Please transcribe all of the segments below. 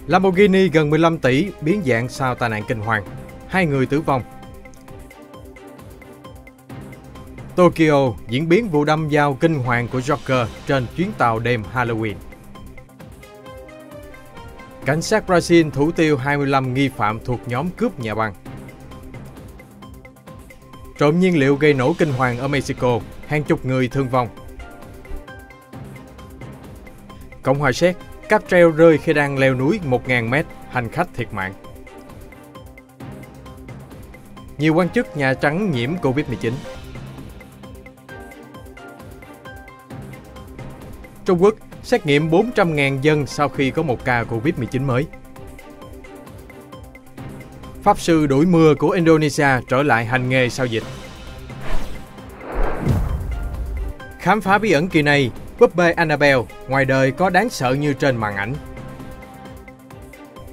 Lamborghini gần 15 tỷ biến dạng sau tai nạn kinh hoàng. 2 người tử vong. Tokyo diễn biến vụ đâm dao kinh hoàng của Joker trên chuyến tàu đêm Halloween. Cảnh sát Brazil thủ tiêu 25 nghi phạm thuộc nhóm cướp nhà băng. Trộm nhiên liệu gây nổ kinh hoàng ở Mexico, hàng chục người thương vong. Cộng hòa Séc, cáp treo rơi khi đang leo núi 1.000 mét, hành khách thiệt mạng. Nhiều quan chức Nhà Trắng nhiễm Covid-19. Trung Quốc xét nghiệm 400.000 dân sau khi có một ca Covid-19 mới. Pháp sư đuổi mưa của Indonesia trở lại hành nghề sau dịch. Khám phá bí ẩn kỳ này, búp bê Annabelle ngoài đời có đáng sợ như trên màn ảnh.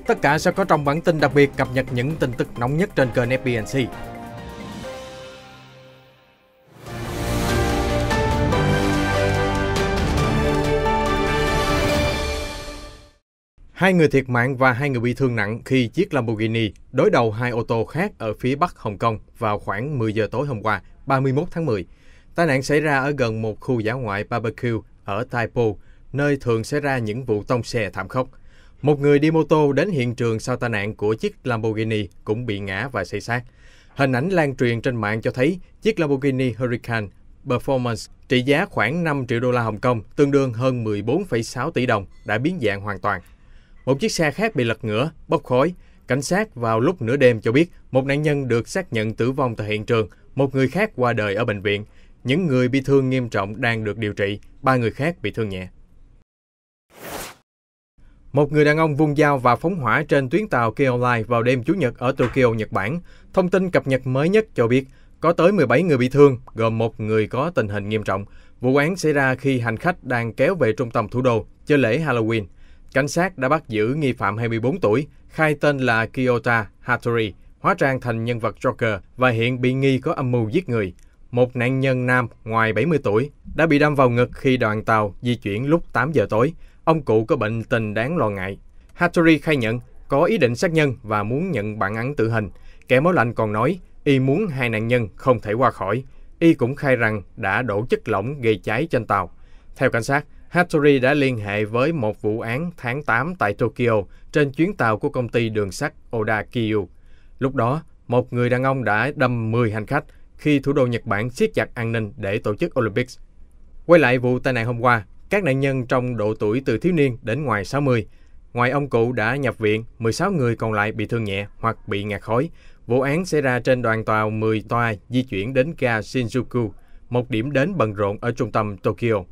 Tất cả sẽ có trong bản tin đặc biệt cập nhật những tin tức nóng nhất trên kênh FBNC. Hai người thiệt mạng và 2 người bị thương nặng khi chiếc Lamborghini đối đầu 2 ô tô khác ở phía bắc Hồng Kông vào khoảng 10 giờ tối hôm qua, 31 tháng 10. Tai nạn xảy ra ở gần một khu dã ngoại barbecue ở Tai Po, nơi thường xảy ra những vụ tông xe thảm khốc. Một người đi mô tô đến hiện trường sau tai nạn của chiếc Lamborghini cũng bị ngã và xây xát. Hình ảnh lan truyền trên mạng cho thấy chiếc Lamborghini Huracan Performance trị giá khoảng 5 triệu đô la Hồng Kông, tương đương hơn 14,6 tỷ đồng, đã biến dạng hoàn toàn. Một chiếc xe khác bị lật ngửa, bốc khói. Cảnh sát vào lúc nửa đêm cho biết một nạn nhân được xác nhận tử vong tại hiện trường, một người khác qua đời ở bệnh viện. Những người bị thương nghiêm trọng đang được điều trị, 3 người khác bị thương nhẹ. Một người đàn ông vung dao và phóng hỏa trên tuyến tàu Keio Line vào đêm Chủ nhật ở Tokyo, Nhật Bản. Thông tin cập nhật mới nhất cho biết có tới 17 người bị thương, gồm một người có tình hình nghiêm trọng. Vụ án xảy ra khi hành khách đang kéo về trung tâm thủ đô chơi lễ Halloween. Cảnh sát đã bắt giữ nghi phạm 24 tuổi, khai tên là Kiyota Hattori, hóa trang thành nhân vật Joker và hiện bị nghi có âm mưu giết người. Một nạn nhân nam ngoài 70 tuổi đã bị đâm vào ngực khi đoàn tàu di chuyển lúc 8 giờ tối. Ông cụ có bệnh tình đáng lo ngại. Hattori khai nhận có ý định sát nhân và muốn nhận bản án tử hình. Kẻ máu lạnh còn nói y muốn 2 nạn nhân không thể qua khỏi. Y cũng khai rằng đã đổ chất lỏng gây cháy trên tàu. Theo cảnh sát, Hattori đã liên hệ với một vụ án tháng 8 tại Tokyo trên chuyến tàu của công ty đường sắt Oda Kyu. Lúc đó, một người đàn ông đã đâm 10 hành khách khi thủ đô Nhật Bản siết chặt an ninh để tổ chức Olympics. Quay lại vụ tai nạn hôm qua, các nạn nhân trong độ tuổi từ thiếu niên đến ngoài 60. Ngoài ông cụ đã nhập viện, 16 người còn lại bị thương nhẹ hoặc bị ngạt khói. Vụ án xảy ra trên đoàn tàu 10 toa di chuyển đến ga Shinjuku, một điểm đến bận rộn ở trung tâm Tokyo.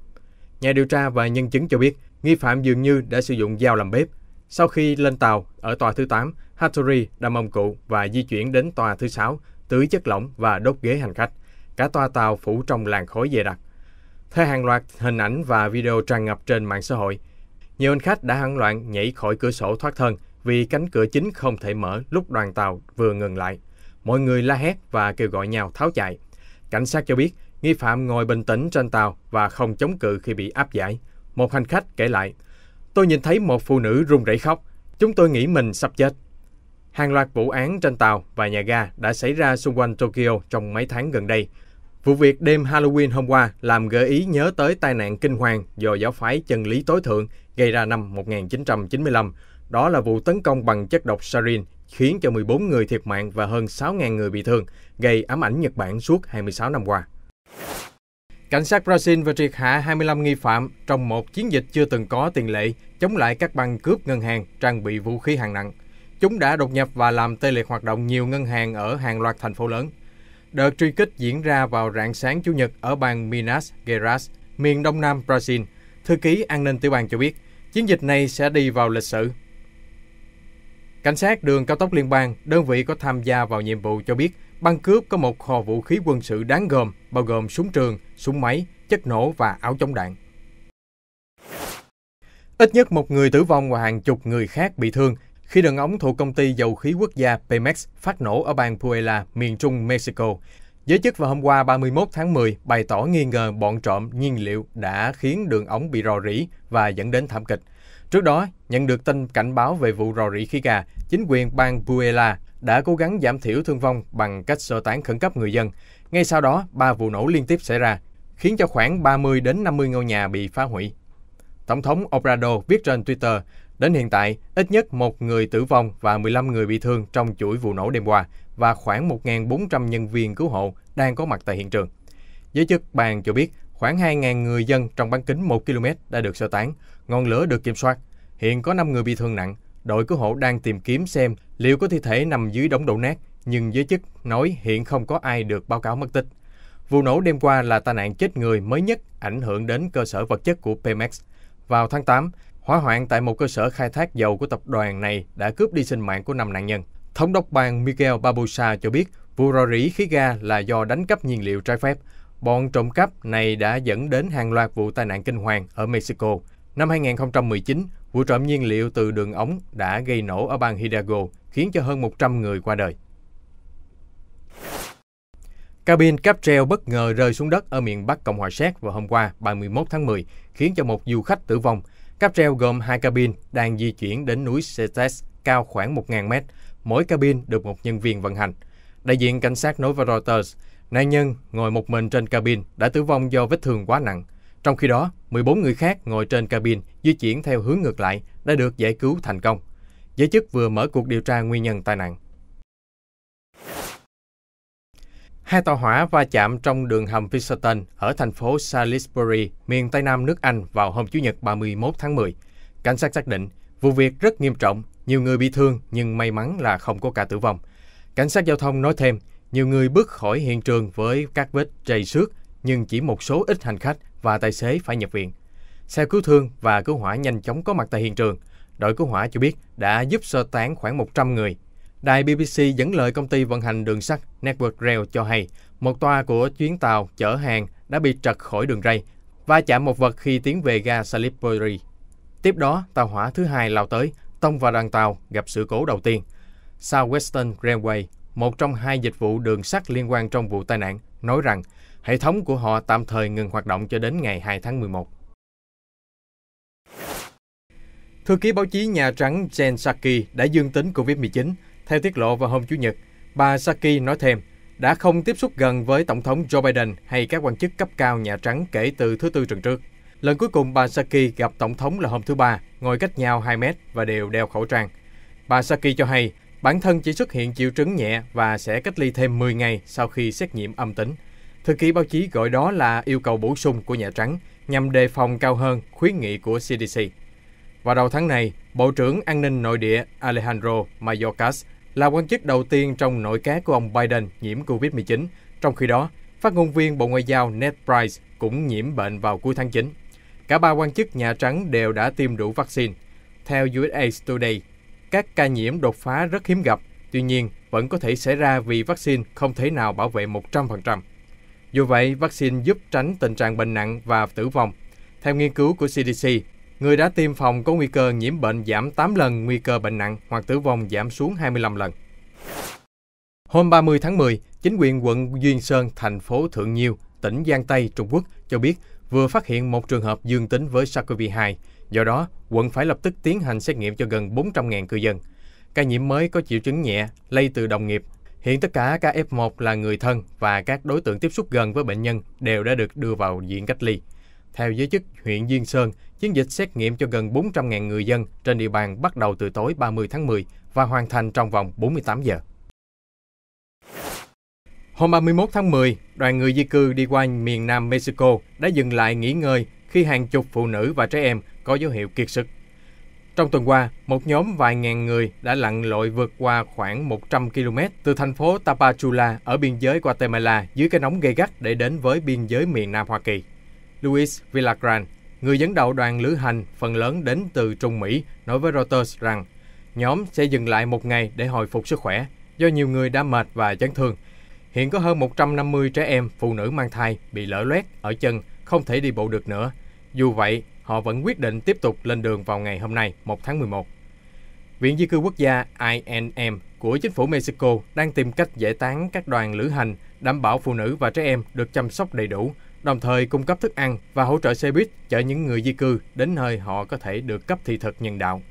Nhà điều tra và nhân chứng cho biết, nghi phạm dường như đã sử dụng dao làm bếp. Sau khi lên tàu, ở toa thứ 8, Hattori đâm ông cụ và di chuyển đến toa thứ 6, tưới chất lỏng và đốt ghế hành khách. Cả toa tàu phủ trong làn khói dày đặc. Theo hàng loạt hình ảnh và video tràn ngập trên mạng xã hội, nhiều hành khách đã hoảng loạn nhảy khỏi cửa sổ thoát thân vì cánh cửa chính không thể mở lúc đoàn tàu vừa ngừng lại. Mọi người la hét và kêu gọi nhau tháo chạy. Cảnh sát cho biết, nghi phạm ngồi bình tĩnh trên tàu và không chống cự khi bị áp giải. Một hành khách kể lại, "Tôi nhìn thấy một phụ nữ run rẩy khóc. Chúng tôi nghĩ mình sắp chết." Hàng loạt vụ án trên tàu và nhà ga đã xảy ra xung quanh Tokyo trong mấy tháng gần đây. Vụ việc đêm Halloween hôm qua làm gợi ý nhớ tới tai nạn kinh hoàng do giáo phái chân lý tối thượng gây ra năm 1995. Đó là vụ tấn công bằng chất độc sarin khiến cho 14 người thiệt mạng và hơn 6.000 người bị thương, gây ám ảnh Nhật Bản suốt 26 năm qua. Cảnh sát Brazil vừa triệt hạ 25 nghi phạm trong một chiến dịch chưa từng có tiền lệ chống lại các băng cướp ngân hàng trang bị vũ khí hạng nặng. Chúng đã đột nhập và làm tê liệt hoạt động nhiều ngân hàng ở hàng loạt thành phố lớn. Đợt truy kích diễn ra vào rạng sáng Chủ nhật ở bang Minas Gerais, miền đông nam Brazil. Thư ký an ninh tiểu bang cho biết, chiến dịch này sẽ đi vào lịch sử. Cảnh sát đường cao tốc liên bang, đơn vị có tham gia vào nhiệm vụ cho biết, băng cướp có một kho vũ khí quân sự đáng gồm, bao gồm súng trường, súng máy, chất nổ và áo chống đạn. Ít nhất một người tử vong và hàng chục người khác bị thương khi đường ống thuộc công ty dầu khí quốc gia Pemex phát nổ ở bang Puebla, miền trung Mexico. Giới chức vào hôm qua 31 tháng 10 bày tỏ nghi ngờ bọn trộm nhiên liệu đã khiến đường ống bị rò rỉ và dẫn đến thảm kịch. Trước đó, nhận được tin cảnh báo về vụ rò rỉ khí ga, chính quyền bang Buela đã cố gắng giảm thiểu thương vong bằng cách sơ tán khẩn cấp người dân. Ngay sau đó, 3 vụ nổ liên tiếp xảy ra, khiến cho khoảng 30 đến 50 ngôi nhà bị phá hủy. Tổng thống Obrador viết trên Twitter, đến hiện tại, ít nhất 1 người tử vong và 15 người bị thương trong chuỗi vụ nổ đêm qua và khoảng 1.400 nhân viên cứu hộ đang có mặt tại hiện trường. Giới chức bang cho biết khoảng 2.000 người dân trong bán kính 1 km đã được sơ tán, ngọn lửa được kiểm soát. Hiện có 5 người bị thương nặng. Đội cứu hộ đang tìm kiếm xem liệu có thi thể nằm dưới đống đổ nát, nhưng giới chức nói hiện không có ai được báo cáo mất tích. Vụ nổ đêm qua là tai nạn chết người mới nhất ảnh hưởng đến cơ sở vật chất của Pemex. Vào tháng 8, hỏa hoạn tại một cơ sở khai thác dầu của tập đoàn này đã cướp đi sinh mạng của 5 nạn nhân. Thống đốc bang Miguel Barbosa cho biết vụ rò rỉ khí ga là do đánh cắp nhiên liệu trái phép. Bọn trộm cắp này đã dẫn đến hàng loạt vụ tai nạn kinh hoàng ở Mexico. Năm 2019, vụ trộm nhiên liệu từ đường ống đã gây nổ ở bang Hidalgo, khiến cho hơn 100 người qua đời. Cabin cáp treo bất ngờ rơi xuống đất ở miền Bắc Cộng hòa Séc vào hôm qua 31 tháng 10, khiến cho một du khách tử vong. Cáp treo gồm 2 cabin đang di chuyển đến núi Cetes cao khoảng 1.000 mét. Mỗi cabin được một nhân viên vận hành. Đại diện cảnh sát nói với Reuters, nạn nhân ngồi một mình trên cabin đã tử vong do vết thương quá nặng. Trong khi đó, 14 người khác ngồi trên cabin di chuyển theo hướng ngược lại đã được giải cứu thành công. Giới chức vừa mở cuộc điều tra nguyên nhân tai nạn. 2 tàu hỏa va chạm trong đường hầm Fisherton ở thành phố Salisbury, miền Tây Nam nước Anh vào hôm Chủ nhật 31 tháng 10. Cảnh sát xác định vụ việc rất nghiêm trọng, nhiều người bị thương nhưng may mắn là không có ca tử vong. Cảnh sát giao thông nói thêm, nhiều người bước khỏi hiện trường với các vết trầy xước, nhưng chỉ một số ít hành khách và tài xế phải nhập viện. Xe cứu thương và cứu hỏa nhanh chóng có mặt tại hiện trường. Đội cứu hỏa cho biết đã giúp sơ tán khoảng 100 người. Đài BBC dẫn lời công ty vận hành đường sắt Network Rail cho hay, một toa của chuyến tàu chở hàng đã bị trật khỏi đường ray, va chạm một vật khi tiến về ga Salisbury. Tiếp đó, tàu hỏa thứ hai lao tới, tông vào đoàn tàu, gặp sự cố đầu tiên. South Western Railway, một trong 2 dịch vụ đường sắt liên quan trong vụ tai nạn, nói rằng hệ thống của họ tạm thời ngừng hoạt động cho đến ngày 2 tháng 11. Thư ký báo chí Nhà Trắng Jen Psaki đã dương tính COVID-19. Theo tiết lộ vào hôm Chủ nhật, bà Psaki nói thêm, đã không tiếp xúc gần với Tổng thống Joe Biden hay các quan chức cấp cao Nhà Trắng kể từ thứ Tư tuần trước. Lần cuối cùng bà Psaki gặp Tổng thống là hôm thứ Ba, ngồi cách nhau 2 mét và đều đeo khẩu trang. Bà Psaki cho hay, bản thân chỉ xuất hiện triệu chứng nhẹ và sẽ cách ly thêm 10 ngày sau khi xét nghiệm âm tính. Thư ký báo chí gọi đó là yêu cầu bổ sung của Nhà Trắng nhằm đề phòng cao hơn khuyến nghị của CDC. Vào đầu tháng này, Bộ trưởng An ninh Nội địa Alejandro Mayorkas là quan chức đầu tiên trong nội các của ông Biden nhiễm COVID-19. Trong khi đó, phát ngôn viên Bộ Ngoại giao Ned Price cũng nhiễm bệnh vào cuối tháng 9. Cả 3 quan chức Nhà Trắng đều đã tiêm đủ vaccine. Theo USA Today, các ca nhiễm đột phá rất hiếm gặp, tuy nhiên vẫn có thể xảy ra vì vaccine không thể nào bảo vệ 100%. Dù vậy, vaccine giúp tránh tình trạng bệnh nặng và tử vong. Theo nghiên cứu của CDC, người đã tiêm phòng có nguy cơ nhiễm bệnh giảm 8 lần nguy cơ bệnh nặng hoặc tử vong giảm xuống 25 lần. Hôm 30 tháng 10, chính quyền quận Duyên Sơn, thành phố Thượng Nhiêu, tỉnh Giang Tây, Trung Quốc cho biết vừa phát hiện một trường hợp dương tính với SARS-CoV-2. Do đó, quận phải lập tức tiến hành xét nghiệm cho gần 400.000 cư dân. Ca nhiễm mới có triệu chứng nhẹ, lây từ đồng nghiệp. Hiện tất cả các F1 là người thân và các đối tượng tiếp xúc gần với bệnh nhân đều đã được đưa vào diện cách ly. Theo giới chức huyện Duyên Sơn, chiến dịch xét nghiệm cho gần 400.000 người dân trên địa bàn bắt đầu từ tối 30 tháng 10 và hoàn thành trong vòng 48 giờ. Hôm 31 tháng 10, đoàn người di cư đi qua miền Nam Mexico đã dừng lại nghỉ ngơi khi hàng chục phụ nữ và trẻ em có dấu hiệu kiệt sức. Trong tuần qua, một nhóm vài ngàn người đã lặn lội vượt qua khoảng 100 km từ thành phố Tapachula ở biên giới Guatemala dưới cái nóng gay gắt để đến với biên giới miền Nam Hoa Kỳ. Luis Villagran, người dẫn đầu đoàn lữ hành phần lớn đến từ Trung Mỹ, nói với Reuters rằng nhóm sẽ dừng lại một ngày để hồi phục sức khỏe do nhiều người đã mệt và chấn thương. Hiện có hơn 150 trẻ em, phụ nữ mang thai bị lở loét ở chân, không thể đi bộ được nữa. Dù vậy, họ vẫn quyết định tiếp tục lên đường vào ngày hôm nay, 1 tháng 11. Viện Di cư Quốc gia INM của chính phủ Mexico đang tìm cách giải tán các đoàn lữ hành, đảm bảo phụ nữ và trẻ em được chăm sóc đầy đủ, đồng thời cung cấp thức ăn và hỗ trợ xe buýt chở những người di cư đến nơi họ có thể được cấp thị thực nhân đạo.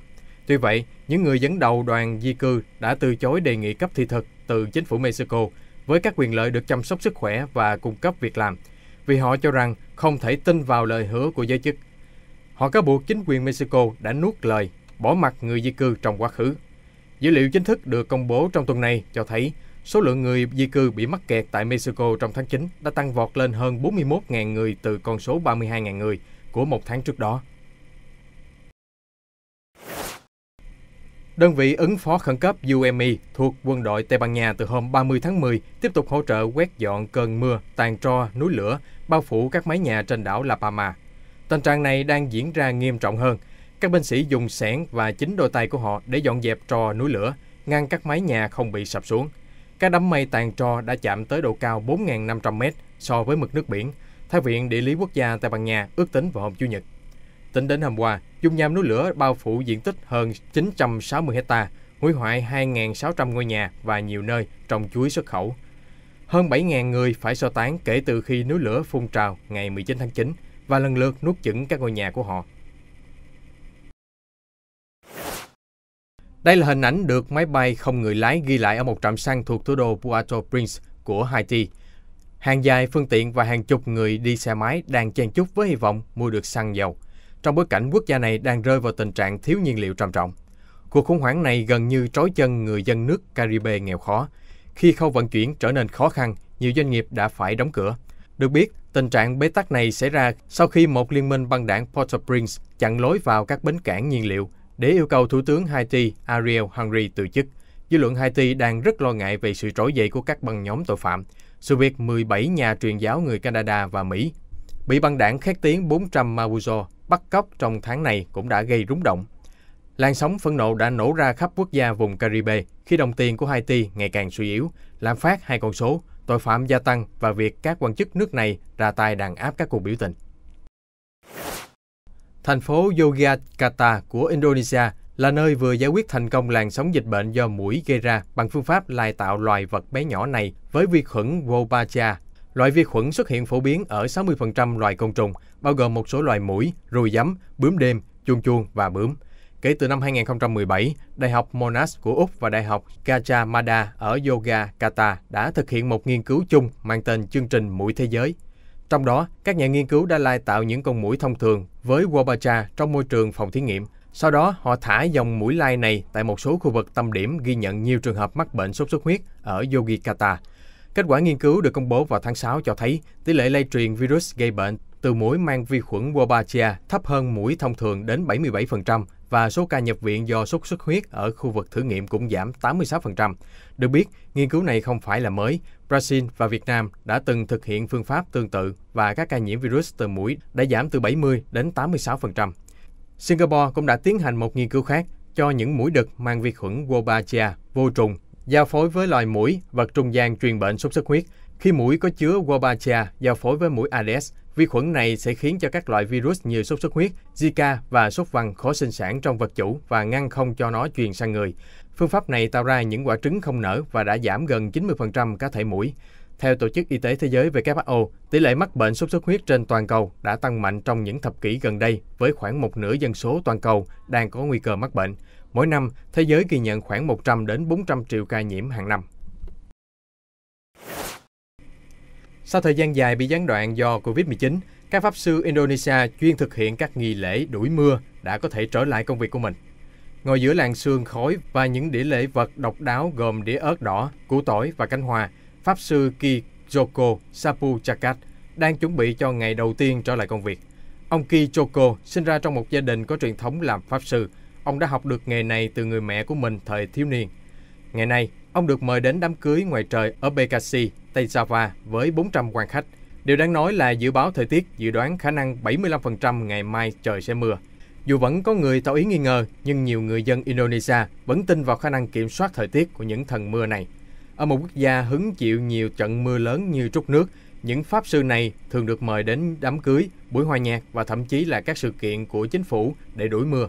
Tuy vậy, những người dẫn đầu đoàn di cư đã từ chối đề nghị cấp thị thực từ chính phủ Mexico với các quyền lợi được chăm sóc sức khỏe và cung cấp việc làm, vì họ cho rằng không thể tin vào lời hứa của giới chức. Họ cáo buộc chính quyền Mexico đã nuốt lời, bỏ mặc người di cư trong quá khứ. Dữ liệu chính thức được công bố trong tuần này cho thấy số lượng người di cư bị mắc kẹt tại Mexico trong tháng 9 đã tăng vọt lên hơn 41.000 người từ con số 32.000 người của một tháng trước đó. Đơn vị ứng phó khẩn cấp UME thuộc quân đội Tây Ban Nha từ hôm 30 tháng 10 tiếp tục hỗ trợ quét dọn cơn mưa tàn tro núi lửa bao phủ các mái nhà trên đảo La Palma. Tình trạng này đang diễn ra nghiêm trọng hơn. Các binh sĩ dùng xẻng và chính đôi tay của họ để dọn dẹp tro núi lửa, ngăn các mái nhà không bị sập xuống. Các đám mây tàn tro đã chạm tới độ cao 4.500 mét so với mực nước biển, theo Viện Địa lý Quốc gia Tây Ban Nha ước tính vào hôm Chủ nhật. Tính đến hôm qua, dung nham núi lửa bao phủ diện tích hơn 960 hectare, hủy hoại 2.600 ngôi nhà và nhiều nơi trồng chuối xuất khẩu. Hơn 7.000 người phải sơ tán kể từ khi núi lửa phun trào ngày 19 tháng 9 và lần lượt nuốt chửng các ngôi nhà của họ. Đây là hình ảnh được máy bay không người lái ghi lại ở một trạm xăng thuộc thủ đô Port-au-Prince của Haiti. Hàng dài phương tiện và hàng chục người đi xe máy đang chen chúc với hy vọng mua được xăng dầu, trong bối cảnh quốc gia này đang rơi vào tình trạng thiếu nhiên liệu trầm trọng. Cuộc khủng hoảng này gần như trói chân người dân nước Caribe nghèo khó. Khi khâu vận chuyển trở nên khó khăn, nhiều doanh nghiệp đã phải đóng cửa. Được biết, tình trạng bế tắc này xảy ra sau khi một liên minh băng đảng Port-au-Prince chặn lối vào các bến cảng nhiên liệu để yêu cầu Thủ tướng Haiti Ariel Henry từ chức. Dư luận Haiti đang rất lo ngại về sự trỗi dậy của các băng nhóm tội phạm. Sự việc 17 nhà truyền giáo người Canada và Mỹ bị băng đảng khét tiếng 400 Mabuzo bắt cóc trong tháng này cũng đã gây rúng động. Làn sóng phẫn nộ đã nổ ra khắp quốc gia vùng Caribe khi đồng tiền của Haiti ngày càng suy yếu, lạm phát hai con số, tội phạm gia tăng và việc các quan chức nước này ra tay đàn áp các cuộc biểu tình. Thành phố Yogyakarta của Indonesia là nơi vừa giải quyết thành công làn sóng dịch bệnh do muỗi gây ra bằng phương pháp lai tạo loài vật bé nhỏ này với vi khuẩn Wolbachia. Loại vi khuẩn xuất hiện phổ biến ở 60% loài côn trùng, bao gồm một số loài muỗi, ruồi giấm, bướm đêm, chuôn chuôn và bướm. Kể từ năm 2017, Đại học Monash của Úc và Đại học Gajah Mada ở Yogyakarta đã thực hiện một nghiên cứu chung mang tên Chương trình Muỗi Thế giới. Trong đó, các nhà nghiên cứu đã lai tạo những con muỗi thông thường với Wolbachia trong môi trường phòng thí nghiệm. Sau đó, họ thả dòng muỗi lai này tại một số khu vực tâm điểm ghi nhận nhiều trường hợp mắc bệnh sốt xuất huyết ở Yogyakarta. Kết quả nghiên cứu được công bố vào tháng 6 cho thấy tỷ lệ lây truyền virus gây bệnh từ muỗi mang vi khuẩn Wolbachia thấp hơn muỗi thông thường đến 77% và số ca nhập viện do sốt xuất huyết ở khu vực thử nghiệm cũng giảm 86%. Được biết, nghiên cứu này không phải là mới. Brazil và Việt Nam đã từng thực hiện phương pháp tương tự và các ca nhiễm virus từ muỗi đã giảm từ 70 đến 86%. Singapore cũng đã tiến hành một nghiên cứu khác cho những muỗi đực mang vi khuẩn Wolbachia vô trùng giao phối với loài muỗi vật trung gian truyền bệnh sốt xuất huyết. Khi muỗi có chứa Wolbachia giao phối với muỗi Aedes, vi khuẩn này sẽ khiến cho các loại virus như sốt xuất huyết, Zika và sốt vằn khó sinh sản trong vật chủ và ngăn không cho nó truyền sang người. Phương pháp này tạo ra những quả trứng không nở và đã giảm gần 90% cá thể muỗi. Theo Tổ chức Y tế Thế giới WHO, tỷ lệ mắc bệnh sốt xuất huyết trên toàn cầu đã tăng mạnh trong những thập kỷ gần đây với khoảng một nửa dân số toàn cầu đang có nguy cơ mắc bệnh. Mỗi năm, thế giới ghi nhận khoảng 100 đến 400 triệu ca nhiễm hàng năm. Sau thời gian dài bị gián đoạn do Covid-19, các pháp sư Indonesia chuyên thực hiện các nghi lễ đuổi mưa đã có thể trở lại công việc của mình. Ngồi giữa làn sương khói và những đĩa lễ vật độc đáo gồm đĩa ớt đỏ, củ tỏi và cánh hoa, pháp sư Ki Joko Sapuchakat đang chuẩn bị cho ngày đầu tiên trở lại công việc. Ông Ki Joko sinh ra trong một gia đình có truyền thống làm pháp sư. Ông đã học được nghề này từ người mẹ của mình thời thiếu niên. Ngày nay, ông được mời đến đám cưới ngoài trời ở Bekasi, Tây Java với 400 quan khách. Điều đáng nói là dự báo thời tiết dự đoán khả năng 75% ngày mai trời sẽ mưa. Dù vẫn có người tỏ ý nghi ngờ, nhưng nhiều người dân Indonesia vẫn tin vào khả năng kiểm soát thời tiết của những thần mưa này. Ở một quốc gia hứng chịu nhiều trận mưa lớn như trút nước, những pháp sư này thường được mời đến đám cưới, buổi hòa nhạc và thậm chí là các sự kiện của chính phủ để đuổi mưa.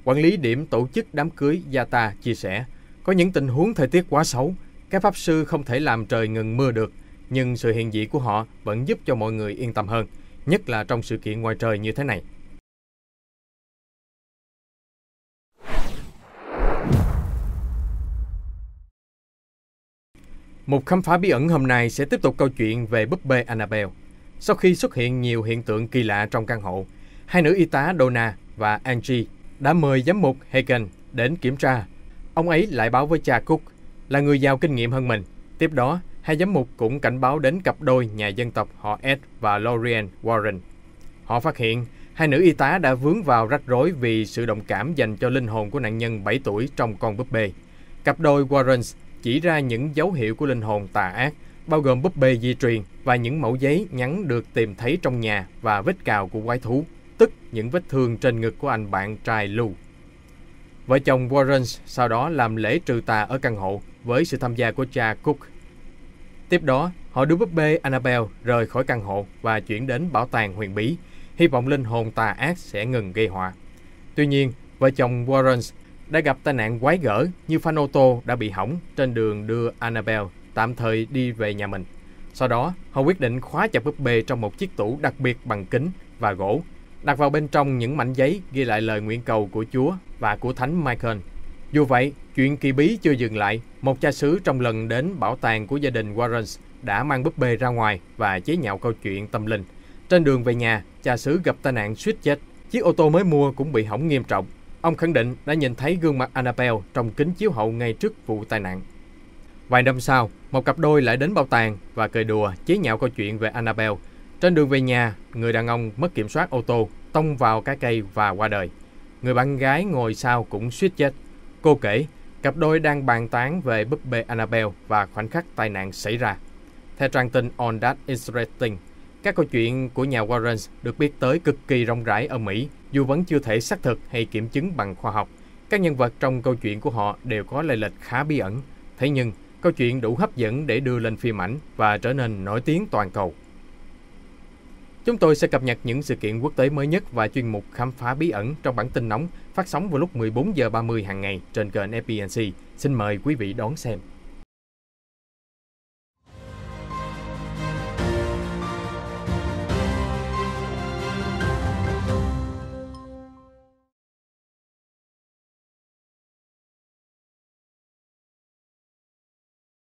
Quản lý điểm tổ chức đám cưới Yata chia sẻ, có những tình huống thời tiết quá xấu, các pháp sư không thể làm trời ngừng mưa được. nhưng sự hiện diện của họ vẫn giúp cho mọi người yên tâm hơn, nhất là trong sự kiện ngoài trời như thế này. Một khám phá bí ẩn hôm nay sẽ tiếp tục câu chuyện về búp bê Annabelle. Sau khi xuất hiện nhiều hiện tượng kỳ lạ trong căn hộ, hai nữ y tá Donna và Angie đã mời giám mục Hagen đến kiểm tra. Ông ấy lại báo với cha Cook, là người giàu kinh nghiệm hơn mình. Tiếp đó, hai giám mục cũng cảnh báo đến cặp đôi nhà dân tộc họ Ed và Lorraine Warren. Họ phát hiện hai nữ y tá đã vướng vào rắc rối vì sự đồng cảm dành cho linh hồn của nạn nhân 7 tuổi trong con búp bê. Cặp đôi Warren chỉ ra những dấu hiệu của linh hồn tà ác, bao gồm búp bê di truyền và những mẩu giấy nhắn được tìm thấy trong nhà và vết cào của quái thú, tức những vết thương trên ngực của anh bạn trai Lou. Vợ chồng Warren sau đó làm lễ trừ tà ở căn hộ với sự tham gia của cha Cook. Tiếp đó, họ đưa búp bê Annabelle rời khỏi căn hộ và chuyển đến bảo tàng huyền bí, hy vọng linh hồn tà ác sẽ ngừng gây họa. Tuy nhiên, vợ chồng Warren đã gặp tai nạn quái gở như phanh ô tô đã bị hỏng trên đường đưa Annabelle tạm thời đi về nhà mình. Sau đó, họ quyết định khóa chặt búp bê trong một chiếc tủ đặc biệt bằng kính và gỗ, đặt vào bên trong những mảnh giấy ghi lại lời nguyện cầu của Chúa và của Thánh Michael. Dù vậy, chuyện kỳ bí chưa dừng lại. Một cha xứ trong lần đến bảo tàng của gia đình Warren đã mang búp bê ra ngoài và chế nhạo câu chuyện tâm linh. Trên đường về nhà, cha xứ gặp tai nạn suýt chết. Chiếc ô tô mới mua cũng bị hỏng nghiêm trọng. Ông khẳng định đã nhìn thấy gương mặt Annabelle trong kính chiếu hậu ngay trước vụ tai nạn. Vài năm sau, một cặp đôi lại đến bảo tàng và cười đùa chế nhạo câu chuyện về Annabelle. Trên đường về nhà, người đàn ông mất kiểm soát ô tô, tông vào cái cây và qua đời. Người bạn gái ngồi sau cũng suýt chết. Cô kể, cặp đôi đang bàn tán về búp bê Annabelle và khoảnh khắc tai nạn xảy ra. Theo trang tin On That Interesting, các câu chuyện của nhà Warren được biết tới cực kỳ rộng rãi ở Mỹ, dù vẫn chưa thể xác thực hay kiểm chứng bằng khoa học. Các nhân vật trong câu chuyện của họ đều có lai lịch khá bí ẩn. Thế nhưng, câu chuyện đủ hấp dẫn để đưa lên phim ảnh và trở nên nổi tiếng toàn cầu. Chúng tôi sẽ cập nhật những sự kiện quốc tế mới nhất và chuyên mục khám phá bí ẩn trong bản tin nóng phát sóng vào lúc 14 giờ 30 hàng ngày trên kênh FBNC. Xin mời quý vị đón xem.